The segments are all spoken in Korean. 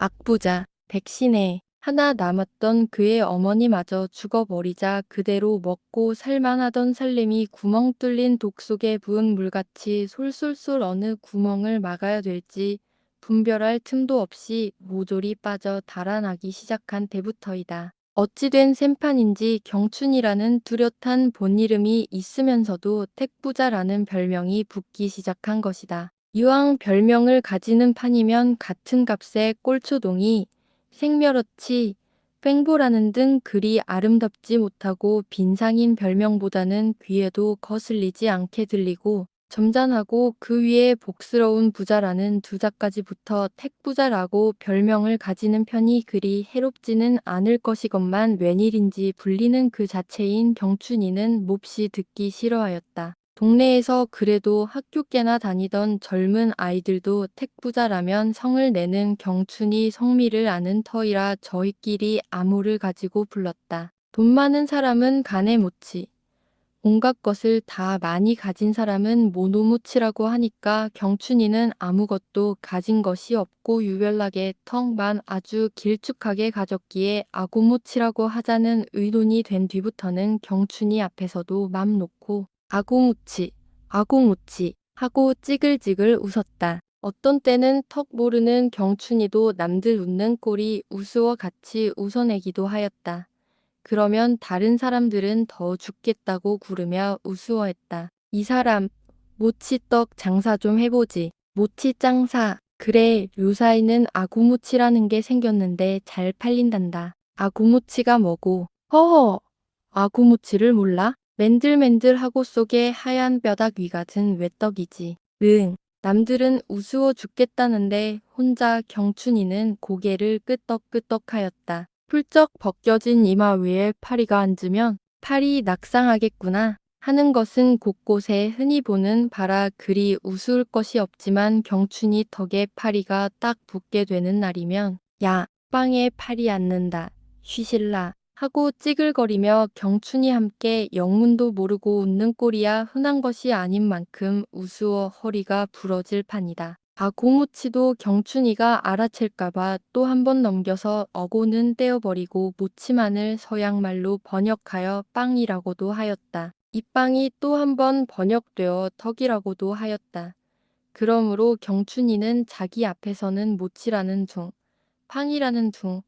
악부자, 백신에 하나 남았던 그의 어머니마저 죽어버리자 그대로 먹고 살만하던 살림이 구멍 뚫린 독 속에 부은 물같이 솔솔솔 어느 구멍을 막아야 될지 분별할 틈도 없이 모조리 빠져 달아나기 시작한 때부터이다. 어찌된 셈판인지 경춘이라는 뚜렷한 본이름이 있으면서도 택부자라는 별명이 붙기 시작한 것이다. 이왕 별명을 가지는 판이면 같은 값의 꼴초동이 생멸어치, 뺑보라는 등 그리 아름답지 못하고 빈상인 별명보다는 귀에도 거슬리지 않게 들리고 점잖하고 그 위에 복스러운 부자라는 두 자까지 붙어 택부자라고 별명을 가지는 편이 그리 해롭지는 않을 것이건만 웬일인지 불리는 그 자체인 경춘이는 몹시 듣기 싫어하였다. 동네에서 그래도 학교 꽤나 다니던 젊은 아이들도 택부자라면 성을 내는 경춘이 성미를 아는 터이라 저희끼리 암호를 가지고 불렀다. 돈 많은 사람은 가네모치, 온갖 것을 다 많이 가진 사람은 모노모치라고 하니까 경춘이는 아무것도 가진 것이 없고 유별나게 턱만 아주 길쭉하게 가졌기에 아고모치라고 하자는 의논이 된 뒤부터는 경춘이 앞에서도 맘 놓고 아고모치, 아고모치 하고 찌글찌글 웃었다. 어떤 때는 턱 모르는 경춘이도 남들 웃는 꼴이 우스워 같이 웃어내기도 하였다. 그러면 다른 사람들은 더 죽겠다고 구르며 우스워했다. 이 사람 모치떡 장사 좀 해보지. 모치 장사. 그래, 요사이는 아구모치라는 게 생겼는데 잘 팔린단다. 아구모치가 뭐고? 허허, 아구모치를 몰라? 맨들맨들하고 속에 하얀 뼈다귀 같은 외떡이지. 응, 남들은 우스워 죽겠다는데 혼자 경춘이는 고개를 끄덕끄덕하였다. 훌쩍 벗겨진 이마 위에 파리가 앉으면 팔이 낙상하겠구나 하는 것은 곳곳에 흔히 보는 바라 그리 우스울 것이 없지만 경춘이 턱에 파리가 딱 붙게 되는 날이면 야, 빵에 팔이 앉는다. 쉬실라. 하고 찌글거리며 경춘이 함께 영문도 모르고 웃는 꼴이야 흔한 것이 아닌 만큼 우스워 허리가 부러질 판이다. 아고모치도 경춘이가 알아챌까봐 또 한 번 넘겨서 어고는 떼어버리고 모치만을 서양말로 번역하여 빵이라고도 하였다. 이 빵이 또 한 번 번역되어 턱이라고도 하였다. 그러므로 경춘이는 자기 앞에서는 모치라는 둥, 팡이라는 둥,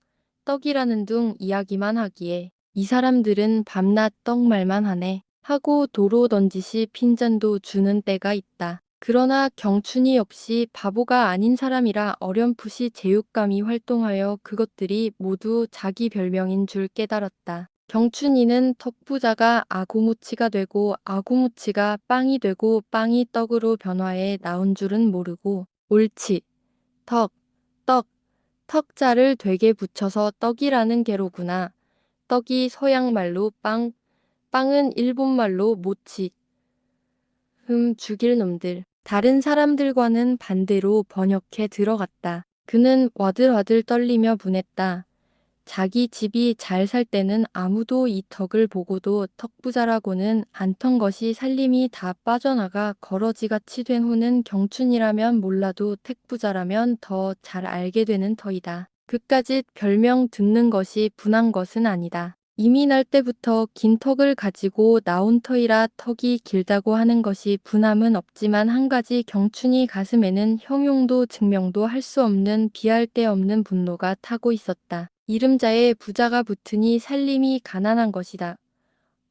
떡이라는 둥 이야기만 하기에 이 사람들은 밤낮 떡말만 하네 하고 도로 던지시 핀잔도 주는 때가 있다. 그러나 경춘이 역시 바보가 아닌 사람이라 어렴풋이 제육감이 활동하여 그것들이 모두 자기 별명인 줄 깨달았다. 경춘이는 턱부자가 아구무치가 되고 아구무치가 빵이 되고 빵이 떡으로 변화해 나온 줄은 모르고 옳지, 턱, 떡, 턱자를 되게 붙여서 떡이라는 게로구나. 떡이 서양말로 빵, 빵은 일본말로 모치. 죽일 놈들. 다른 사람들과는 반대로 번역해 들어갔다. 그는 와들와들 떨리며 분했다. 자기 집이 잘 살 때는 아무도 이 턱을 보고도 턱부자라고는 않던 것이 살림이 다 빠져나가 거러지같이 된 후는 경춘이라면 몰라도 택부자라면 더 잘 알게 되는 터이다. 그까짓 별명 듣는 것이 분한 것은 아니다. 이미 날 때부터 긴 턱을 가지고 나온 터이라 턱이 길다고 하는 것이 분함은 없지만 한 가지 경춘이 가슴에는 형용도 증명도 할 수 없는 비할 데 없는 분노가 타고 있었다. 이름자에 부자가 붙으니 살림이 가난한 것이다.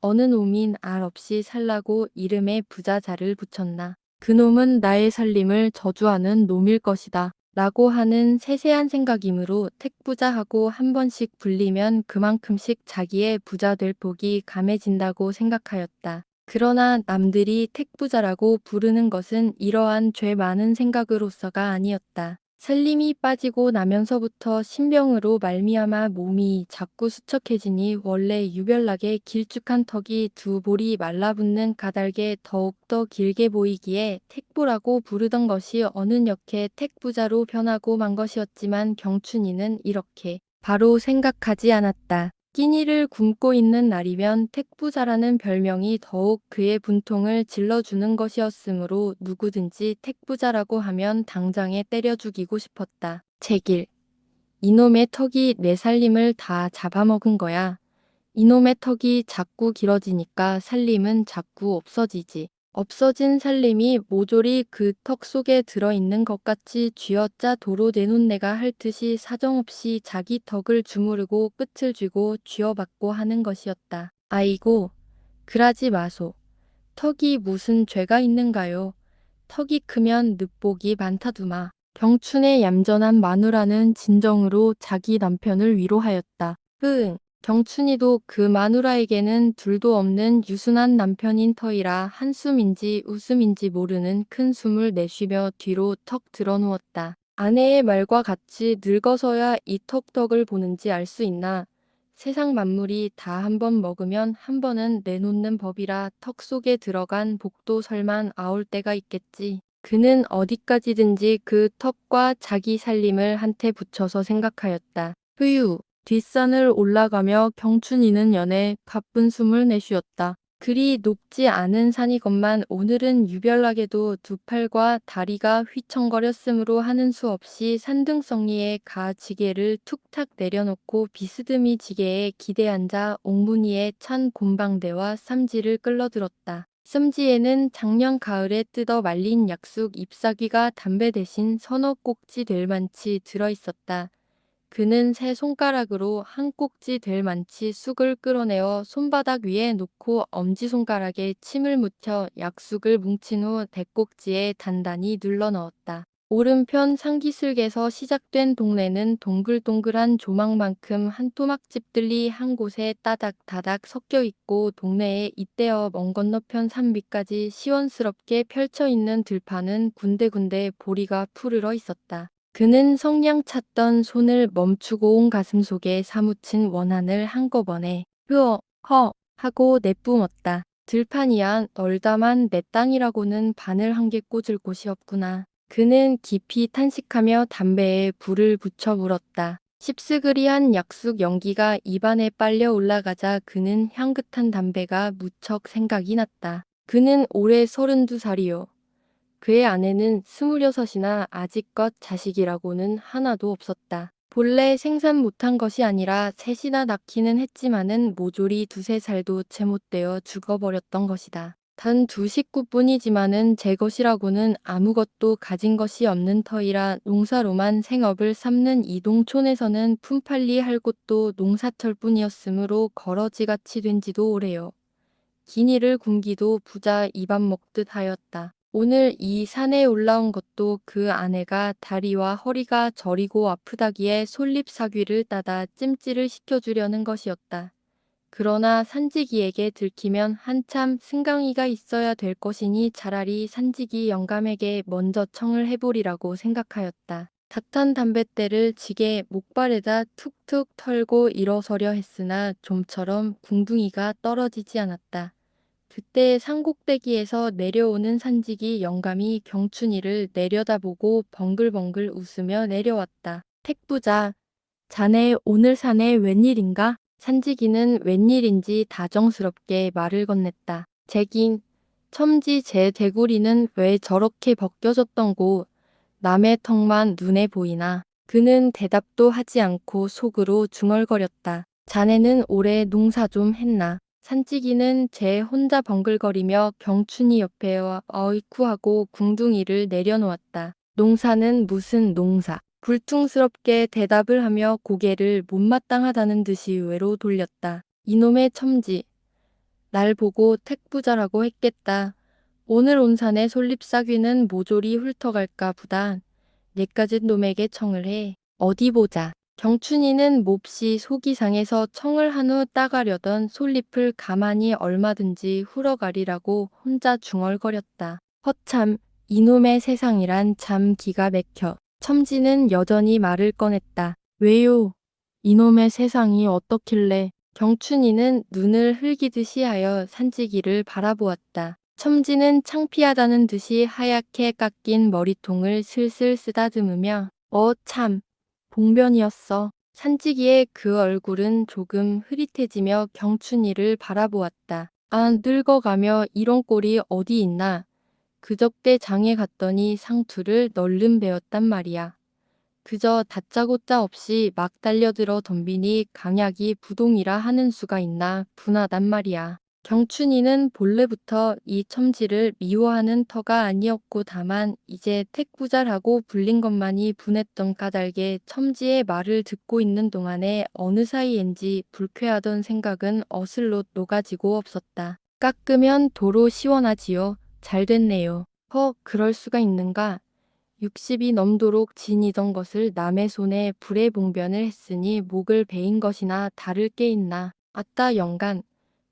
어느 놈인 알 없이 살라고 이름에 부자자를 붙였나. 그놈은 나의 살림을 저주하는 놈일 것이다. 라고 하는 세세한 생각이므로 택부자하고 한 번씩 불리면 그만큼씩 자기의 부자 될 복이 감해진다고 생각하였다. 그러나 남들이 택부자라고 부르는 것은 이러한 죄 많은 생각으로서가 아니었다. 살림이 빠지고 나면서부터 신병으로 말미암아 몸이 자꾸 수척해지니 원래 유별나게 길쭉한 턱이 두 볼이 말라붙는 가닥에 더욱더 길게 보이기에 택부라고 부르던 것이 어느녘에 택부자로 변하고 만 것이었지만 경춘이는 이렇게 바로 생각하지 않았다. 끼니를 굶고 있는 날이면 택부자라는 별명이 더욱 그의 분통을 질러주는 것이었으므로 누구든지 택부자라고 하면 당장에 때려 죽이고 싶었다. 제길. 이놈의 턱이 내 살림을 다 잡아먹은 거야. 이놈의 턱이 자꾸 길어지니까 살림은 자꾸 없어지지. 없어진 살림이 모조리 그 턱 속에 들어있는 것 같이 쥐어짜 도로 내놓은 내가 할 듯이 사정없이 자기 턱을 주무르고 끝을 쥐고 쥐어받고 하는 것이었다. 아이고, 그러지 마소. 턱이 무슨 죄가 있는가요? 턱이 크면 늑복이 많다두마. 경춘의 얌전한 마누라는 진정으로 자기 남편을 위로하였다. 경춘이도 그 마누라에게는 둘도 없는 유순한 남편인 터이라 한숨인지 웃음인지 모르는 큰 숨을 내쉬며 뒤로 턱 들어누웠다. 아내의 말과 같이 늙어서야 이 턱덕을 보는지 알 수 있나. 세상 만물이 다 한 번 먹으면 한 번은 내놓는 법이라 턱 속에 들어간 복도 설만 아올 때가 있겠지. 그는 어디까지든지 그 턱과 자기 살림을 한테 붙여서 생각하였다. 휴. 뒷산을 올라가며 경춘이는 연애 가쁜 숨을 내쉬었다. 그리 높지 않은 산이건만 오늘은 유별나게도 두 팔과 다리가 휘청거렸으므로 하는 수 없이 산등성리에 가 지게를 툭탁 내려놓고 비스듬히 지게에 기대앉아 옥무늬에 찬 곰방대와 쌈지를 끌어들었다. 쌈지에는 작년 가을에 뜯어 말린 약숙 잎사귀가 담배 대신 서너 꼭지 될 만치 들어있었다. 그는 세 손가락으로 한 꼭지 될 만치 쑥을 끌어내어 손바닥 위에 놓고 엄지손가락에 침을 묻혀 약쑥을 뭉친 후 대꼭지에 단단히 눌러 넣었다. 오른편 상기슭에서 시작된 동네는 동글동글한 조망만큼 한 토막집들이 한 곳에 따닥다닥 섞여 있고 동네에 잇대어 먼 건너편 산 밑까지 시원스럽게 펼쳐 있는 들판은 군데군데 보리가 푸르러 있었다. 그는 성냥 찼던 손을 멈추고 온 가슴 속에 사무친 원한을 한꺼번에 허 하고 내뿜었다. 들판이야 널담한 내 땅이라고는 바늘 한 개 꽂을 곳이 없구나. 그는 깊이 탄식하며 담배에 불을 붙여 물었다. 씹스그리한 약숙 연기가 입안에 빨려 올라가자 그는 향긋한 담배가 무척 생각이 났다. 그는 올해 32살이요. 그의 아내는 26이나 아직껏 자식이라고는 하나도 없었다. 본래 생산 못한 것이 아니라 셋이나 낳기는 했지만은 모조리 두세 살도 채 못 되어 죽어버렸던 것이다. 단 두 식구뿐이지만은 제 것이라고는 아무것도 가진 것이 없는 터이라 농사로만 생업을 삼는 이 동촌에서는 품팔리 할 곳도 농사철뿐이었으므로 거러지같이 된 지도 오래요. 기니를 굶기도 부자 입안 먹듯 하였다. 오늘 이 산에 올라온 것도 그 아내가 다리와 허리가 저리고 아프다기에 솔잎사귀를 따다 찜질을 시켜주려는 것이었다. 그러나 산지기에게 들키면 한참 승강이가 있어야 될 것이니 차라리 산지기 영감에게 먼저 청을 해보리라고 생각하였다. 닭탄 담뱃대를 지게 목발에다 툭툭 털고 일어서려 했으나 좀처럼 궁둥이가 떨어지지 않았다. 그때 산꼭대기에서 내려오는 산지기 영감이 경춘이를 내려다보고 벙글벙글 웃으며 내려왔다. 택부자, 자네 오늘 산에 웬일인가? 산지기는 웬일인지 다정스럽게 말을 건넸다. 제긴, 첨지 제 대구리는 왜 저렇게 벗겨졌던고 남의 턱만 눈에 보이나. 그는 대답도 하지 않고 속으로 중얼거렸다. 자네는 올해 농사 좀 했나? 산지기는 제 혼자 벙글거리며 경춘이 옆에 와 어이쿠 하고 궁둥이를 내려놓았다. 농사는 무슨 농사? 불퉁스럽게 대답을 하며 고개를 못마땅하다는 듯이 외로 돌렸다. 이놈의 첨지. 날 보고 택부자라고 했겠다. 오늘 온 산의 솔잎사귀는 모조리 훑어갈까 보다. 내까짓 놈에게 청을 해. 어디 보자. 경춘이는 몹시 속이 상해서 청을 한 후 따가려던 솔잎을 가만히 얼마든지 흘어가리라고 혼자 중얼거렸다. 허참, 이놈의 세상이란 참 기가 막혀. 첨지는 여전히 말을 꺼냈다. 왜요? 이놈의 세상이 어떻길래? 경춘이는 눈을 흘기듯이 하여 산지기를 바라보았다. 첨지는 창피하다는 듯이 하얗게 깎인 머리통을 슬슬 쓰다듬으며 참, 봉변이었어. 산지기의 그 얼굴은 조금 흐릿해지며 경춘이를 바라보았다. 아, 늙어가며 이런 꼴이 어디 있나. 그저께 장에 갔더니 상투를 널름 베었단 말이야. 그저 다짜고짜 없이 막 달려들어 덤비니 강약이 부동이라 하는 수가 있나 분하단 말이야. 경춘이는 본래부터 이 첨지를 미워하는 터가 아니었고 다만 이제 택부자라고 불린 것만이 분했던 까닭에 첨지의 말을 듣고 있는 동안에 어느 사이엔지 불쾌하던 생각은 어슬로 녹아지고 없었다. 깎으면 도로 시원하지요. 잘 됐네요. 그럴 수가 있는가? 60이 넘도록 지니던 것을 남의 손에 불에 봉변을 했으니 목을 베인 것이나 다를 게 있나. 아따 영간.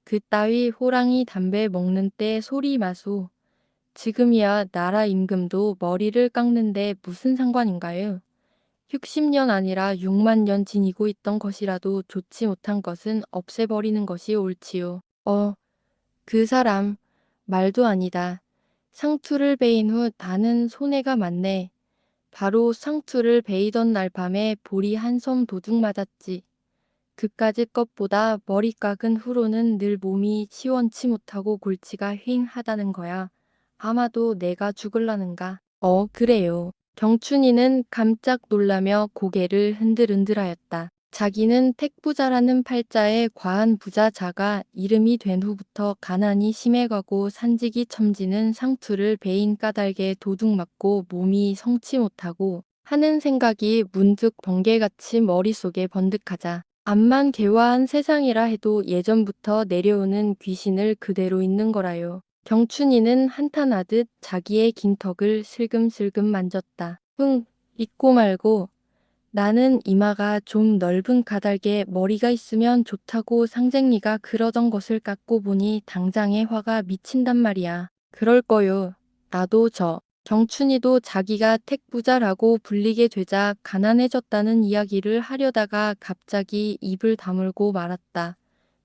그 따위 호랑이 담배 먹는 때 소리 마소. 지금이야 나라 임금도 머리를 깎는데 무슨 상관인가요? 60년 아니라 6만 년 지니고 있던 것이라도 좋지 못한 것은 없애버리는 것이 옳지요. 그 사람 말도 아니다. 상투를 베인 후 나는 손해가 많네. 바로 상투를 베이던 날 밤에 볼이 한섬 도둑 맞았지. 그까짓 것보다 머리 깎은 후로는 늘 몸이 시원치 못하고 골치가 휑하다는 거야. 아마도 내가 죽을라는가. 그래요. 경춘이는 깜짝 놀라며 고개를 흔들흔들하였다. 자기는 택부자라는 팔자에 과한 부자자가 이름이 된 후부터 가난이 심해가고 산지기 첨지는 상투를 베인 까닭에 도둑맞고 몸이 성치 못하고 하는 생각이 문득 번개같이 머릿속에 번득하자 암만 개화한 세상이라 해도 예전부터 내려오는 귀신을 그대로 있는 거라요. 경춘이는 한탄하듯 자기의 긴 턱을 슬금슬금 만졌다. 잊고 말고 나는 이마가 좀 넓은 가닥에 머리가 있으면 좋다고 상쟁이가 그러던 것을 깎고 보니 당장에 화가 미친단 말이야. 그럴 거요. 나도 경춘이도 자기가 택부자라고 불리게 되자 가난해졌다는 이야기를 하려다가 갑자기 입을 다물고 말았다.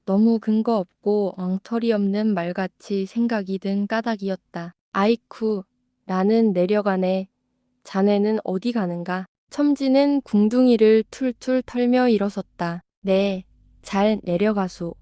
너무 근거 없고 엉터리 없는 말같이 생각이 든 까닭이었다. 아이쿠, 나는 내려가네. 자네는 어디 가는가? 첨지는 궁둥이를 툴툴 털며 일어섰다. 네, 잘 내려가소.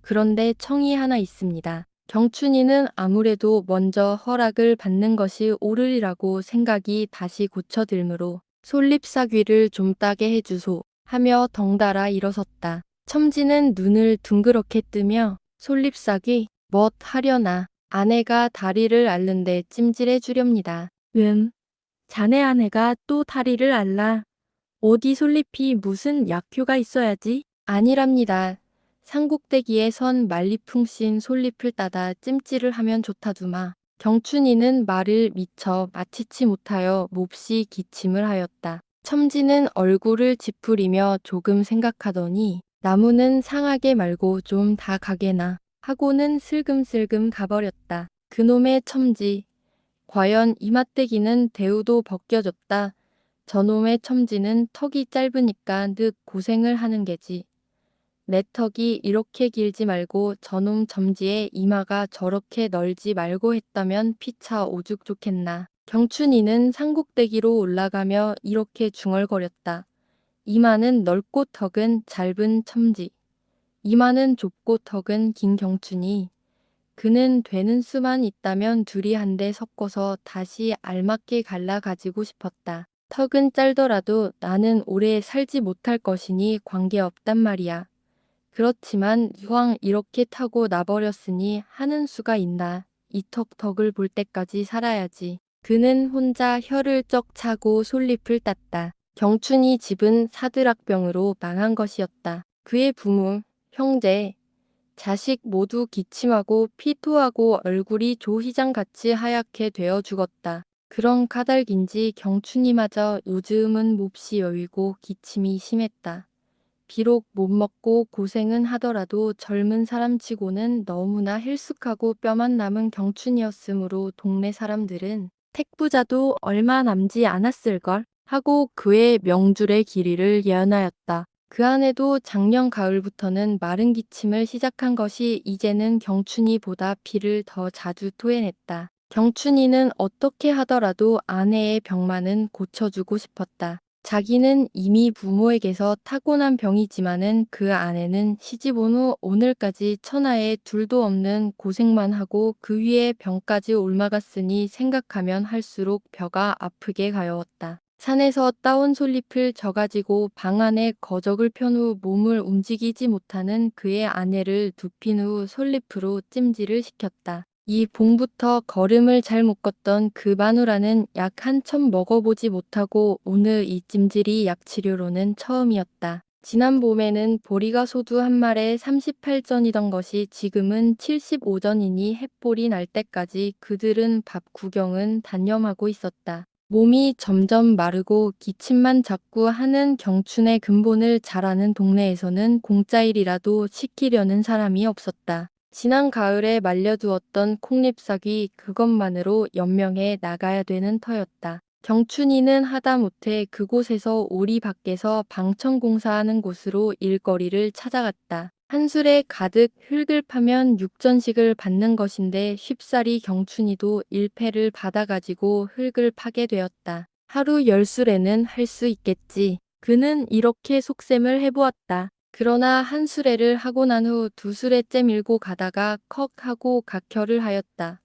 그런데 청이 하나 있습니다. 경춘이는 아무래도 먼저 허락을 받는 것이 옳으리라고 생각이 다시 고쳐들므로 솔잎사귀를 좀 따게 해주소 하며 덩달아 일어섰다. 첨지는 눈을 둥그렇게 뜨며 솔잎사귀 뭣 하려나 아내가 다리를 앓는데 찜질해 주렵니다. 자네 아내가 또 다리를 앓라. 어디 솔잎이 무슨 약효가 있어야지? 아니랍니다. 산꼭대기에 선 말리풍씬 솔잎을 따다 찜질을 하면 좋다두마. 경춘이는 말을 미처 마치지 못하여 몹시 기침을 하였다. 첨지는 얼굴을 찌푸리며 조금 생각하더니 나무는 상하게 말고 좀 다 가게나 하고는 슬금슬금 가버렸다. 그놈의 첨지. 과연 이맛대기는 대우도 벗겨졌다. 저놈의 첨지는 턱이 짧으니까 늦 고생을 하는 게지. 내 턱이 이렇게 길지 말고 저놈 첨지의 이마가 저렇게 넓지 말고 했다면 피차 오죽 좋겠나. 경춘이는 산꼭대기로 올라가며 이렇게 중얼거렸다. 이마는 넓고 턱은 짧은 첨지. 이마는 좁고 턱은 긴 경춘이. 그는 되는 수만 있다면 둘이 한데 섞어서 다시 알맞게 갈라 가지고 싶었다. 턱은 짧더라도 나는 오래 살지 못할 것이니 관계없단 말이야. 그렇지만 이왕 이렇게 타고 나버렸으니 하는 수가 있나. 이 턱을 볼 때까지 살아야지. 그는 혼자 혀를 쩍 차고 솔잎을 땄다. 경춘이 집은 사드락병으로 망한 것이었다. 그의 부모, 형제, 자식 모두 기침하고 피토하고 얼굴이 조희장같이 하얗게 되어 죽었다. 그런 까닭인지 경춘이마저 요즘은 몹시 여위고 기침이 심했다. 비록 못 먹고 고생은 하더라도 젊은 사람치고는 너무나 헬쑥하고 뼈만 남은 경춘이었으므로 동네 사람들은 택부자도 얼마 남지 않았을걸 하고 그의 명줄의 길이를 예언하였다. 그 안에도 작년 가을부터는 마른 기침을 시작한 것이 이제는 경춘이보다 피를 더 자주 토해냈다. 경춘이는 어떻게 하더라도 아내의 병만은 고쳐주고 싶었다. 자기는 이미 부모에게서 타고난 병이지만은 그 아내는 시집 온 후 오늘까지 천하에 둘도 없는 고생만 하고 그 위에 병까지 옮아갔으니 생각하면 할수록 벼가 아프게 가여웠다. 산에서 따온 솔잎을 져가지고 방 안에 거적을 편 후 몸을 움직이지 못하는 그의 아내를 눕힌 후 솔잎으로 찜질을 시켰다. 이 봄부터 걸음을 잘 못 걷던 그 마누라는 약 한 첩 먹어보지 못하고 오늘 이 찜질이 약치료로는 처음이었다. 지난 봄에는 보리가 소두 한 말에 38전이던 것이 지금은 75전이니 햇볼이 날 때까지 그들은 밥 구경은 단념하고 있었다. 몸이 점점 마르고 기침만 자꾸 하는 경춘의 근본을 잘 아는 동네에서는 공짜일이라도 시키려는 사람이 없었다. 지난 가을에 말려두었던 콩잎삭이 그것만으로 연명해 나가야 되는 터였다. 경춘이는 하다못해 그곳에서 오리 밖에서 방천공사하는 곳으로 일거리를 찾아갔다. 한 술에 가득 흙을 파면 육전식을 받는 것인데 쉽사리 경춘이도 일패를 받아가지고 흙을 파게 되었다. 하루 10술에는 할 수 있겠지. 그는 이렇게 속셈을 해보았다. 그러나 한 수레를 하고 난 후 두 수레째 밀고 가다가 컥 하고 각혈을 하였다.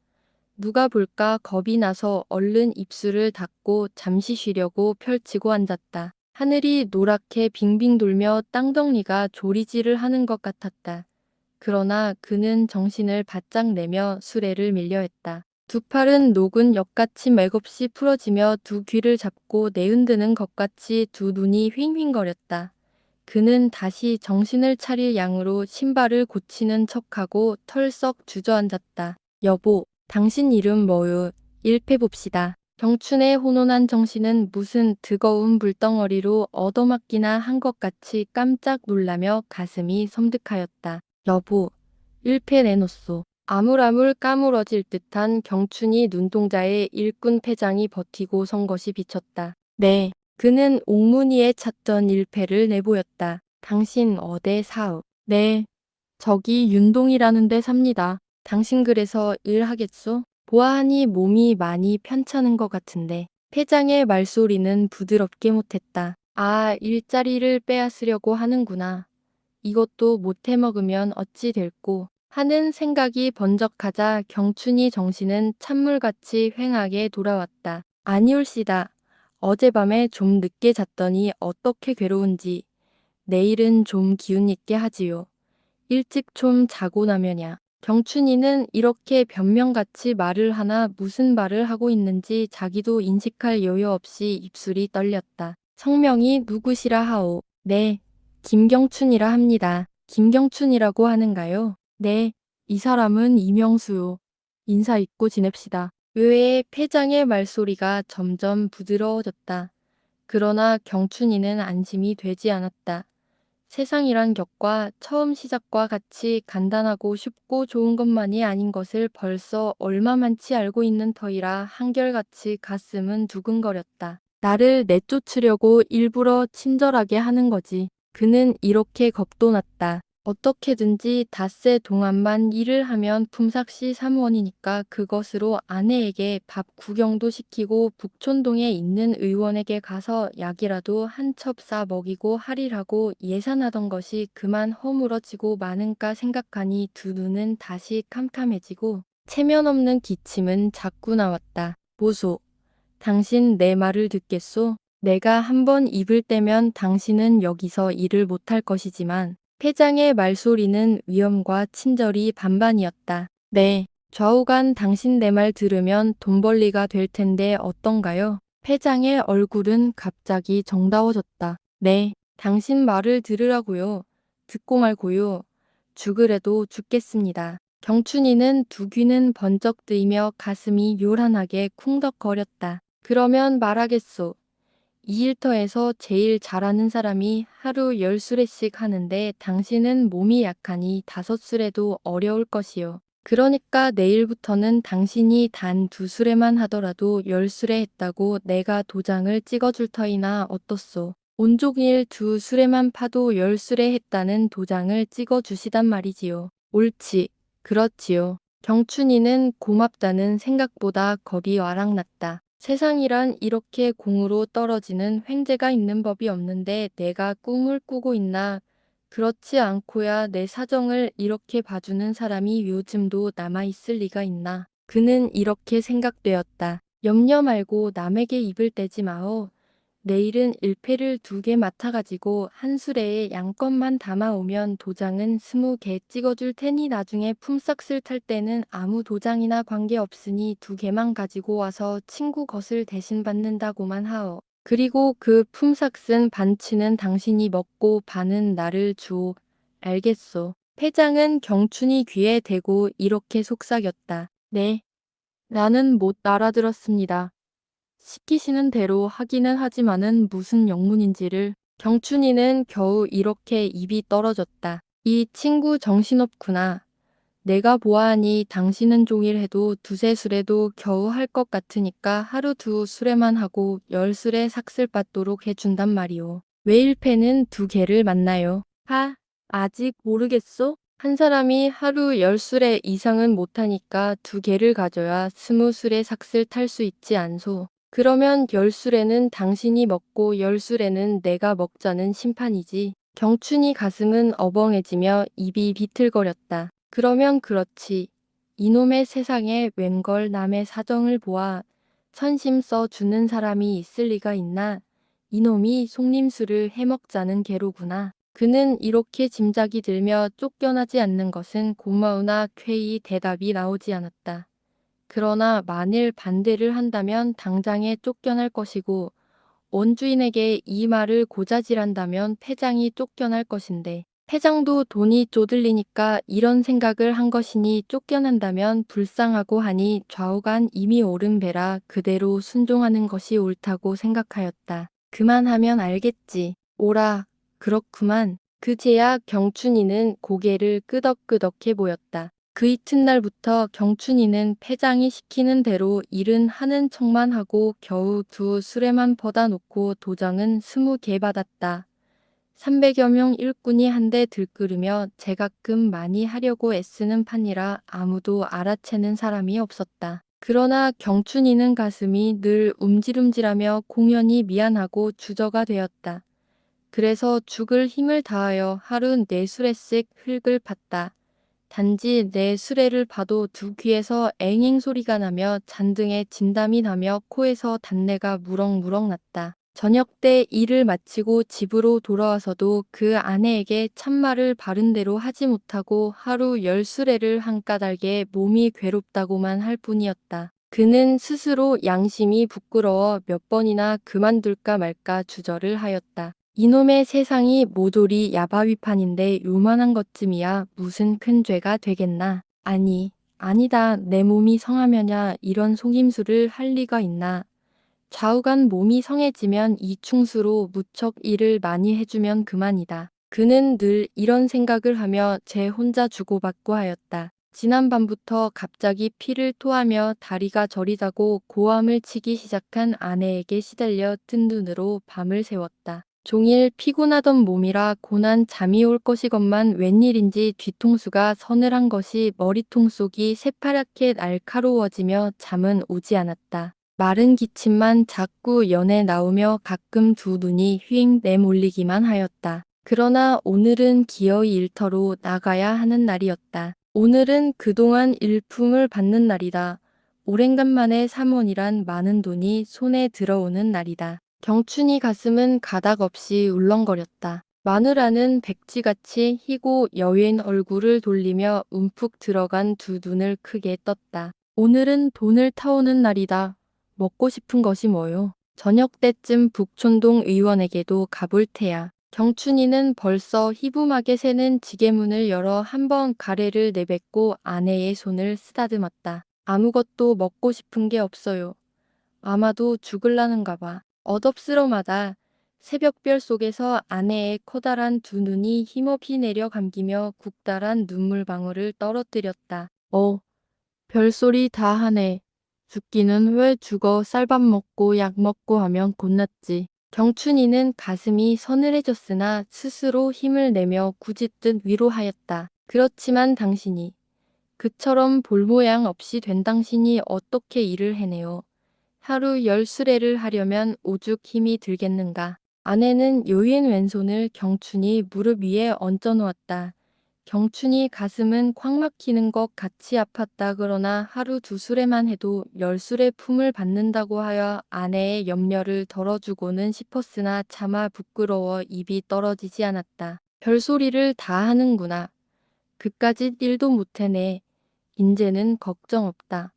누가 볼까 겁이 나서 얼른 입술을 닫고 잠시 쉬려고 펼치고 앉았다. 하늘이 노랗게 빙빙 돌며 땅덩이가 조리질을 하는 것 같았다. 그러나 그는 정신을 바짝 내며 수레를 밀려 했다. 두 팔은 녹은 엿같이 맥없이 풀어지며 두 귀를 잡고 내흔드는 것 같이 두 눈이 휭휭거렸다. 그는 다시 정신을 차릴 양으로 신발을 고치는 척하고 털썩 주저앉았다. 여보, 당신 이름 뭐요? 일패봅시다. 경춘의 혼돈한 정신은 무슨 뜨거운 불덩어리로 얻어맞기나 한 것 같이 깜짝 놀라며 가슴이 섬뜩하였다. 여보, 일패 내놓소. 아물아물 까무러질 듯한 경춘이 눈동자에 일꾼 패장이 버티고 선 것이 비쳤다. 네. 그는 옥문이에 찼던 일패를 내보였다. 당신 어데 사우? 네. 저기 윤동이라는 데 삽니다. 당신 그래서 일하겠소? 보아하니 몸이 많이 편찮은 것 같은데. 패장의 말소리는 부드럽게 못했다. 아, 일자리를 빼앗으려고 하는구나. 이것도 못 해먹으면 어찌 될꼬 하는 생각이 번쩍하자 경춘이 정신은 찬물같이 휑하게 돌아왔다. 아니올시다. 어젯밤에 좀 늦게 잤더니 어떻게 괴로운지 내일은 좀 기운 있게 하지요. 일찍 좀 자고 나면야. 경춘이는 이렇게 변명같이 말을 하나 무슨 말을 하고 있는지 자기도 인식할 여유 없이 입술이 떨렸다. 성명이 누구시라 하오? 네, 김경춘이라 합니다. 김경춘이라고 하는가요? 네, 이 사람은 이명수요. 인사 잊고 지냅시다. 의외의 패장의 말소리가 점점 부드러워졌다. 그러나 경춘이는 안심이 되지 않았다. 세상이란 격과 처음 시작과 같이 간단하고 쉽고 좋은 것만이 아닌 것을 벌써 얼마만치 알고 있는 터이라 한결같이 가슴은 두근거렸다. 나를 내쫓으려고 일부러 친절하게 하는 거지. 그는 이렇게 겁도 났다. 어떻게든지 닷새 동안만 일을 하면 품삯이 3원이니까 그것으로 아내에게 밥 구경도 시키고 북촌동에 있는 의원에게 가서 약이라도 한 첩 싸 먹이고 하리라고 예산하던 것이 그만 허물어지고 마는가 생각하니 두 눈은 다시 캄캄해지고 체면 없는 기침은 자꾸 나왔다. 보소. 당신 내 말을 듣겠소? 내가 한번 입을 떼면 당신은 여기서 일을 못할 것이지만 패장의 말소리는 위엄과 친절이 반반이었다. 네, 좌우간 당신 내 말 들으면 돈벌리가 될 텐데 어떤가요? 패장의 얼굴은 갑자기 정다워졌다. 네, 당신 말을 들으라고요. 듣고 말고요. 죽으래도 죽겠습니다. 경춘이는 두 귀는 번쩍 뜨이며 가슴이 요란하게 쿵덕거렸다. 그러면 말하겠소. 이 일터에서 제일 잘하는 사람이 하루 10수레씩 하는데 당신은 몸이 약하니 5수레도 어려울 것이요. 그러니까 내일부터는 당신이 단 2수레만 하더라도 10수레 했다고 내가 도장을 찍어줄 터이나 어떻소. 온종일 2수레만 파도 10수레 했다는 도장을 찍어주시단 말이지요. 옳지. 그렇지요. 경춘이는 고맙다는 생각보다 겁이 와락났다. 세상이란 이렇게 공으로 떨어지는 횡재가 있는 법이 없는데 내가 꿈을 꾸고 있나? 그렇지 않고야 내 사정을 이렇게 봐주는 사람이 요즘도 남아있을 리가 있나? 그는 이렇게 생각되었다. 염려 말고 남에게 입을 떼지 마오. 내일은 일패를 2개 맡아가지고 한 수레에 양껏만 담아오면 도장은 20개 찍어줄 테니 나중에 품삯을 탈 때는 아무 도장이나 관계없으니 2개만 가지고 와서 친구 것을 대신 받는다고만 하오. 그리고 그 품삯은 반치는 당신이 먹고 반은 나를 주오. 알겠소. 패장은 경춘이 귀에 대고 이렇게 속삭였다. 네. 나는 못 알아들었습니다. 시키시는 대로 하기는 하지만은 무슨 영문인지를. 경춘이는 겨우 이렇게 입이 떨어졌다. 이 친구 정신없구나. 내가 보아하니 당신은 종일 해도 2~3수레도 겨우 할 것 같으니까 하루 2수레만 하고 10수레 삭슬 받도록 해준단 말이오. 왜 1패는 2개를 만나요? 아직 모르겠소? 한 사람이 하루 10수레 이상은 못하니까 2개를 가져야 20수레 삭슬 탈 수 있지 않소. 그러면 10수레는 당신이 먹고 10수레는 내가 먹자는 심판이지. 경춘이 가슴은 어벙해지며 입이 비틀거렸다. 그러면 그렇지. 이놈의 세상에 웬걸 남의 사정을 보아 선심 써주는 사람이 있을 리가 있나. 이놈이 속림수를 해먹자는 게로구나. 그는 이렇게 짐작이 들며 쫓겨나지 않는 것은 고마우나 쾌히 대답이 나오지 않았다. 그러나 만일 반대를 한다면 당장에 쫓겨날 것이고 원주인에게 이 말을 고자질한다면 패장이 쫓겨날 것인데 패장도 돈이 쪼들리니까 이런 생각을 한 것이니 쫓겨난다면 불쌍하고 하니 좌우간 이미 옳은 배라 그대로 순종하는 것이 옳다고 생각하였다. 그만하면 알겠지. 오라. 그렇구만. 그제야 경춘이는 고개를 끄덕끄덕해 보였다. 그 이튿날부터 경춘이는 패장이 시키는 대로 일은 하는 척만 하고 겨우 2수레만 퍼다 놓고 도장은 20개 받았다. 300여 명 일꾼이 한데 들끓으며 제가끔 많이 하려고 애쓰는 판이라 아무도 알아채는 사람이 없었다. 그러나 경춘이는 가슴이 늘 움찔움찔하며 공연히 미안하고 주저가 되었다. 그래서 죽을 힘을 다하여 하루 4수레씩 흙을 팠다. 단지 내 수레를 봐도 2귀에서 앵앵 소리가 나며 잔등에 진담이 나며 코에서 단내가 무럭무럭 났다. 저녁 때 일을 마치고 집으로 돌아와서도 그 아내에게 참말을 바른대로 하지 못하고 하루 10수레를 한 까닭에 몸이 괴롭다고만 할 뿐이었다. 그는 스스로 양심이 부끄러워 몇 번이나 그만둘까 말까 주저를 하였다. 이놈의 세상이 모조리 야바위판인데 요만한 것쯤이야 무슨 큰 죄가 되겠나. 아니다. 내 몸이 성하며냐 이런 속임수를 할 리가 있나. 좌우간 몸이 성해지면 이충수로 무척 일을 많이 해주면 그만이다. 그는 늘 이런 생각을 하며 제 혼자 주고받고 하였다. 지난밤부터 갑자기 피를 토하며 다리가 저리다고 고함을 치기 시작한 아내에게 시달려 뜬 눈으로 밤을 새웠다. 종일 피곤하던 몸이라 고난 잠이 올 것이건만 웬일인지 뒤통수가 서늘한 것이 머리통 속이 새파랗게 날카로워지며 잠은 오지 않았다. 마른 기침만 자꾸 연해 나오며 가끔 2눈이 휙 내몰리기만 하였다. 그러나 오늘은 기어이 일터로 나가야 하는 날이었다. 오늘은 그동안 일품을 받는 날이다. 오랜간만에 3원이란 많은 돈이 손에 들어오는 날이다. 경춘이 가슴은 가닥없이 울렁거렸다. 마누라는 백지같이 희고 여윈 얼굴을 돌리며 움푹 들어간 2눈을 크게 떴다. 오늘은 돈을 타오는 날이다. 먹고 싶은 것이 뭐요? 저녁 때쯤 북촌동 의원에게도 가볼 테야. 경춘이는 벌써 희부하게 새는 지게문을 열어 한번 가래를 내뱉고 아내의 손을 쓰다듬었다. 아무것도 먹고 싶은 게 없어요. 아마도 죽을라는가 봐. 얻업스러마다 새벽별 속에서 아내의 커다란 2눈이 힘없이 내려 감기며 국달한 눈물방울을 떨어뜨렸다. 별소리 다 하네. 죽기는 왜 죽어. 쌀밥 먹고 약 먹고 하면 곧났지. 경춘이는 가슴이 서늘해졌으나 스스로 힘을 내며 굳이듯 위로하였다. 그렇지만 당신이 그처럼 볼모양 없이 된 당신이 어떻게 일을 해내요. 하루 10수레를 하려면 오죽 힘이 들겠는가. 아내는 요인 왼손을 경춘이 무릎 위에 얹어 놓았다. 경춘이 가슴은 콱 막히는 것 같이 아팠다. 그러나 하루 두 수레만 해도 열 수레 품을 받는다고 하여 아내의 염려를 덜어주고는 싶었으나 차마 부끄러워 입이 떨어지지 않았다. 별소리를 다 하는구나. 그까짓 일도 못해내. 인제는 걱정 없다.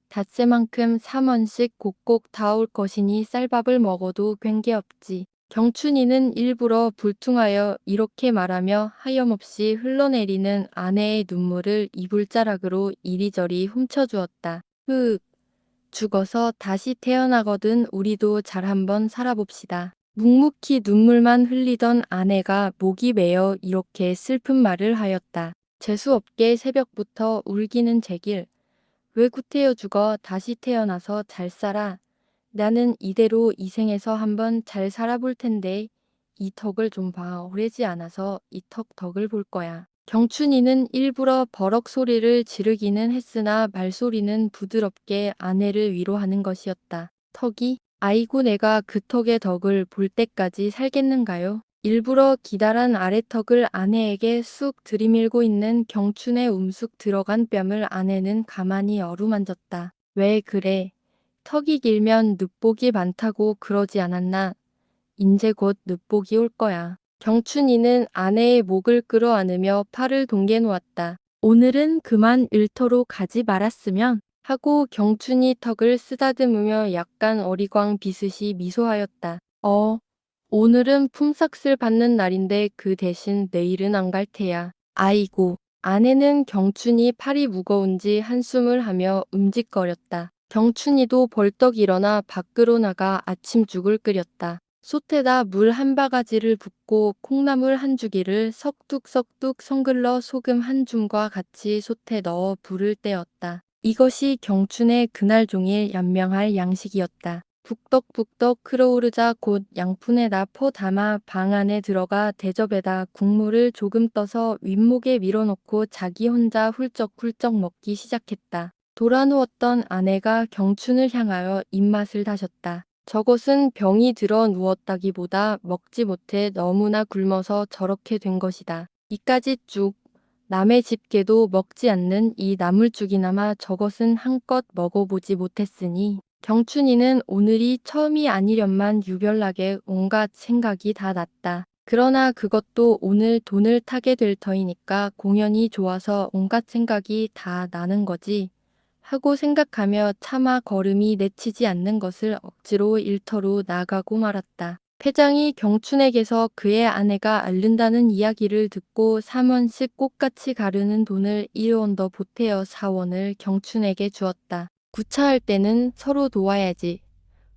닷새만큼 3원씩 꼭꼭 다올 것이니 쌀밥을 먹어도 괜찮없지. 경춘이는 일부러 불퉁하여 이렇게 말하며 하염없이 흘러내리는 아내의 눈물을 이불자락으로 이리저리 훔쳐주었다. 죽어서 다시 태어나거든 우리도 잘 한번 살아봅시다. 묵묵히 눈물만 흘리던 아내가 목이 메어 이렇게 슬픈 말을 하였다. 재수없게 새벽부터 울기는 제길. 왜 구태여 죽어 다시 태어나서 잘 살아. 나는 이대로 이 생에서 한번 잘 살아볼 텐데 이 턱을 좀 봐. 오래지 않아서 이 턱 덕을 볼 거야. 경춘이는 일부러 버럭 소리를 지르기는 했으나 말소리는 부드럽게 아내를 위로하는 것이었다. 턱이? 아이고 내가 그 턱의 덕을 볼 때까지 살겠는가요? 일부러 기다란 아래턱을 아내에게 쑥 들이밀고 있는 경춘의 움쑥 들어간 뺨을 아내는 가만히 어루만졌다. 왜 그래? 턱이 길면 늦복이 많다고 그러지 않았나? 인제 곧 늦복이 올 거야. 경춘이는 아내의 목을 끌어안으며 팔을 동개 놓았다. 오늘은 그만 일터로 가지 말았으면 하고 경춘이 턱을 쓰다듬으며 약간 어리광 비슷이 미소하였다. 오늘은 품삯을 받는 날인데 그 대신 내일은 안 갈 테야. 아이고. 아내는 경춘이 팔이 무거운지 한숨을 하며 움직거렸다. 경춘이도 벌떡 일어나 밖으로 나가 아침죽을 끓였다. 솥에다 물 한 바가지를 붓고 콩나물 한 주기를 석둑석둑 성글러 소금 한 줌과 같이 솥에 넣어 불을 떼었다. 이것이 경춘의 그날 종일 얀명할 양식이었다. 북덕북덕 끓어오르자 곧 양푼에다 퍼 담아 방 안에 들어가 대접에다 국물을 조금 떠서 윗목에 밀어놓고 자기 혼자 훌쩍훌쩍 먹기 시작했다. 돌아누웠던 아내가 경춘을 향하여 입맛을 다셨다. 저것은 병이 들어 누웠다기보다 먹지 못해 너무나 굶어서 저렇게 된 것이다. 이까짓 죽, 남의 집게도 먹지 않는 이 나물죽이나마 저것은 한껏 먹어보지 못했으니 경춘이는 오늘이 처음이 아니련만 유별나게 온갖 생각이 다 났다. 그러나 그것도 오늘 돈을 타게 될 터이니까 공연이 좋아서 온갖 생각이 다 나는 거지 하고 생각하며 차마 걸음이 내치지 않는 것을 억지로 일터로 나가고 말았다. 패장이 경춘에게서 그의 아내가 앓는다는 이야기를 듣고 3원씩 꽃같이 가르는 돈을 1원 더 보태어 4원을 경춘에게 주었다. 구차할 때는 서로 도와야지.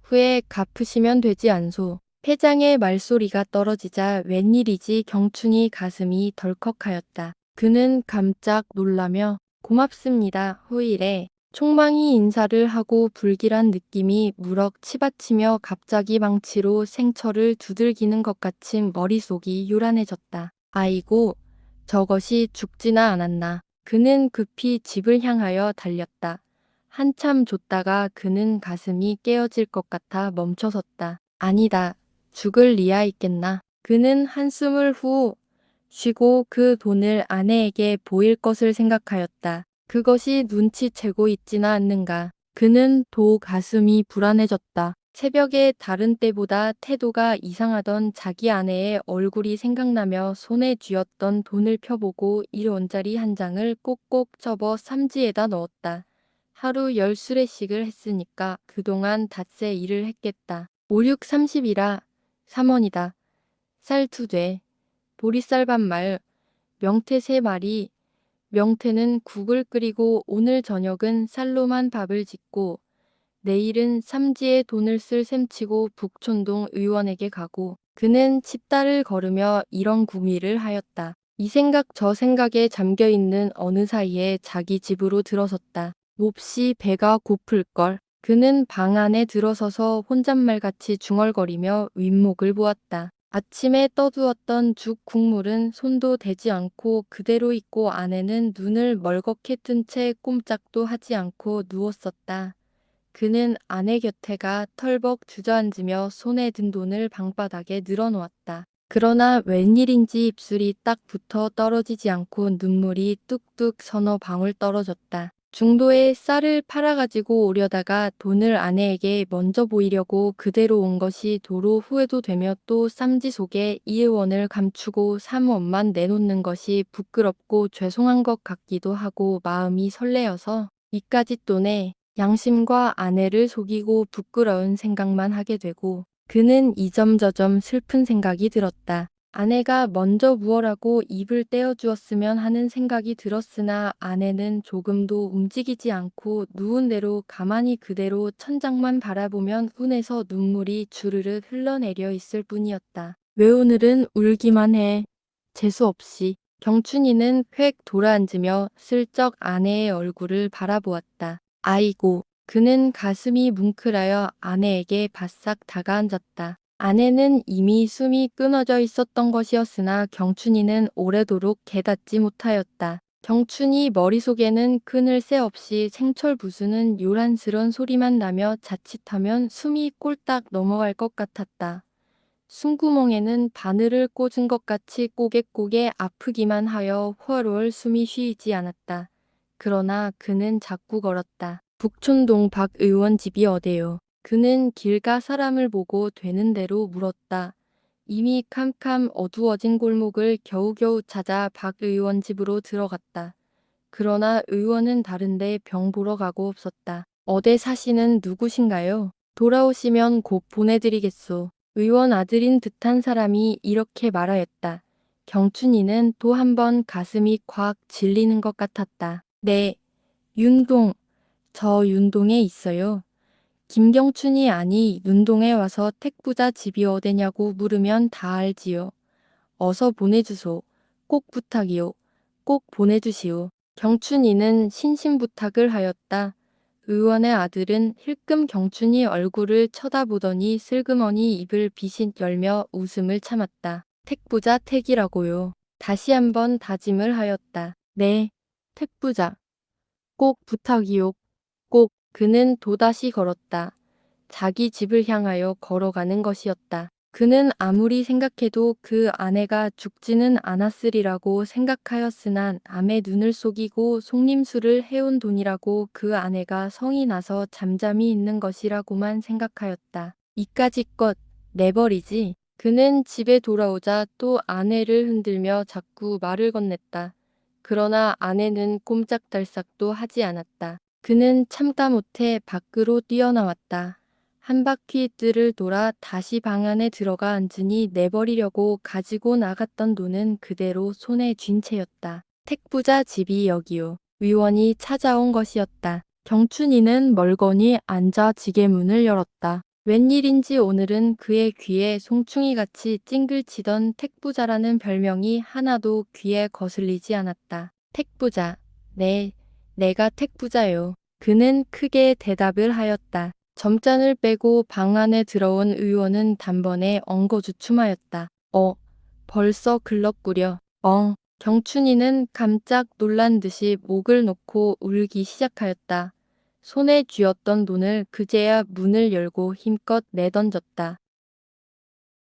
후에 갚으시면 되지 않소. 패장의 말소리가 떨어지자 웬일이지 경춘이 가슴이 덜컥하였다. 그는 깜짝 놀라며 고맙습니다. 후일에 총망이 인사를 하고 불길한 느낌이 무럭 치받치며 갑자기 망치로 생처를 두들기는 것 같이 머릿속이 요란해졌다. 아이고, 저것이 죽지나 않았나. 그는 급히 집을 향하여 달렸다. 한참 줬다가 그는 가슴이 깨어질 것 같아 멈춰섰다. 아니다. 죽을 리야 있겠나. 그는 한숨을 후 쉬고 그 돈을 아내에게 보일 것을 생각하였다. 그것이 눈치채고 있지나 않는가. 그는 도 가슴이 불안해졌다. 새벽에 다른 때보다 태도가 이상하던 자기 아내의 얼굴이 생각나며 손에 쥐었던 돈을 펴보고 1원짜리 한 장을 꼭꼭 접어 삼지에다 넣었다. 하루 10수레씩을 했으니까 그동안 닷새 일을 했겠다. 5, 6, 30이라 3원이다. 쌀 2대. 보리쌀밥 말. 명태 3마리. 명태는 국을 끓이고 오늘 저녁은 쌀로만 밥을 짓고 내일은 삼지에 돈을 쓸 셈치고 북촌동 의원에게 가고 그는 칩다를 걸으며 이런 구미를 하였다. 이 생각 저 생각에 잠겨있는 어느 사이에 자기 집으로 들어섰다. 몹시 배가 고플걸. 그는 방 안에 들어서서 혼잣말같이 중얼거리며 윗목을 보았다. 아침에 떠두었던 죽 국물은 손도 대지 않고 그대로 있고 아내는 눈을 멀겋게 뜬 채 꼼짝도 하지 않고 누웠었다. 그는 아내 곁에 가 털벅 주저앉으며 손에 든 돈을 방바닥에 늘어놓았다. 그러나 웬일인지 입술이 딱 붙어 떨어지지 않고 눈물이 뚝뚝 서너 방울 떨어졌다. 중도에 쌀을 팔아가지고 오려다가 돈을 아내에게 먼저 보이려고 그대로 온 것이 도로 후회도 되며 또 쌈지 속에 이의원을 감추고 사무원만 내놓는 것이 부끄럽고 죄송한 것 같기도 하고 마음이 설레어서 이까짓 돈에 양심과 아내를 속이고 부끄러운 생각만 하게 되고 그는 이점저점 슬픈 생각이 들었다. 아내가 먼저 무얼하고 입을 떼어주었으면 하는 생각이 들었으나 아내는 조금도 움직이지 않고 누운 대로 가만히 그대로 천장만 바라보면 눈에서 눈물이 주르륵 흘러내려 있을 뿐이었다. 왜 오늘은 울기만 해? 재수없이. 경춘이는 획 돌아앉으며 슬쩍 아내의 얼굴을 바라보았다. 아이고. 그는 가슴이 뭉클하여 아내에게 바싹 다가앉았다. 아내는 이미 숨이 끊어져 있었던 것이었으나 경춘이는 오래도록 깨닫지 못하였다. 경춘이 머릿속에는 그늘 새 없이 생철 부수는 요란스런 소리만 나며 자칫하면 숨이 꼴딱 넘어갈 것 같았다. 숨구멍에는 바늘을 꽂은 것 같이 꼬개꼬개 아프기만 하여 훨훨 숨이 쉬지 않았다. 그러나 그는 자꾸 걸었다. 북촌동 박 의원 집이 어데요? 그는 길가 사람을 보고 되는 대로 물었다. 이미 캄캄 어두워진 골목을 겨우겨우 찾아 박 의원 집으로 들어갔다. 그러나 의원은 다른데 병 보러 가고 없었다. 어디 사시는 누구신가요? 돌아오시면 곧 보내드리겠소. 의원 아들인 듯한 사람이 이렇게 말하였다. 경춘이는 또 한 번 가슴이 콱 질리는 것 같았다. 네, 윤동. 저 윤동에 있어요. 김경춘이 아니 윤동에 와서 택부자 집이 어디냐고 물으면 다 알지요. 어서 보내주소. 꼭 부탁이요. 꼭 보내주시오. 경춘이는 신신부탁을 하였다. 의원의 아들은 힐끔 경춘이 얼굴을 쳐다보더니 슬그머니 입을 비sit 열며 웃음을 참았다. 택부자 택이라고요. 다시 한번 다짐을 하였다. 네, 택부자. 꼭 부탁이요. 꼭. 그는 또다시 걸었다. 자기 집을 향하여 걸어가는 것이었다. 그는 아무리 생각해도 그 아내가 죽지는 않았으리라고 생각하였으나 남의 눈을 속이고 속림수를 해온 돈이라고 그 아내가 성이 나서 잠잠히 있는 것이라고만 생각하였다. 이까짓 것 내버리지. 그는 집에 돌아오자 또 아내를 흔들며 자꾸 말을 건넸다. 그러나 아내는 꼼짝달싹도 하지 않았다. 그는 참다 못해 밖으로 뛰어나왔다. 한 바퀴 뜰을 돌아 다시 방 안에 들어가 앉으니 내버리려고 가지고 나갔던 돈은 그대로 손에 쥔 채였다. 택부자 집이 여기요. 의원이 찾아온 것이었다. 경춘이는 멀거니 앉아 지게문을 열었다. 웬일인지 오늘은 그의 귀에 송충이같이 찡글치던 택부자라는 별명이 하나도 귀에 거슬리지 않았다. 택부자. 네, 내가 택부자요. 그는 크게 대답을 하였다. 점잔을 빼고 방 안에 들어온 의원은 단번에 엉거주춤하였다. 벌써 글렀구려. 경춘이는 깜짝 놀란 듯이 목을 놓고 울기 시작하였다. 손에 쥐었던 돈을 그제야 문을 열고 힘껏 내던졌다.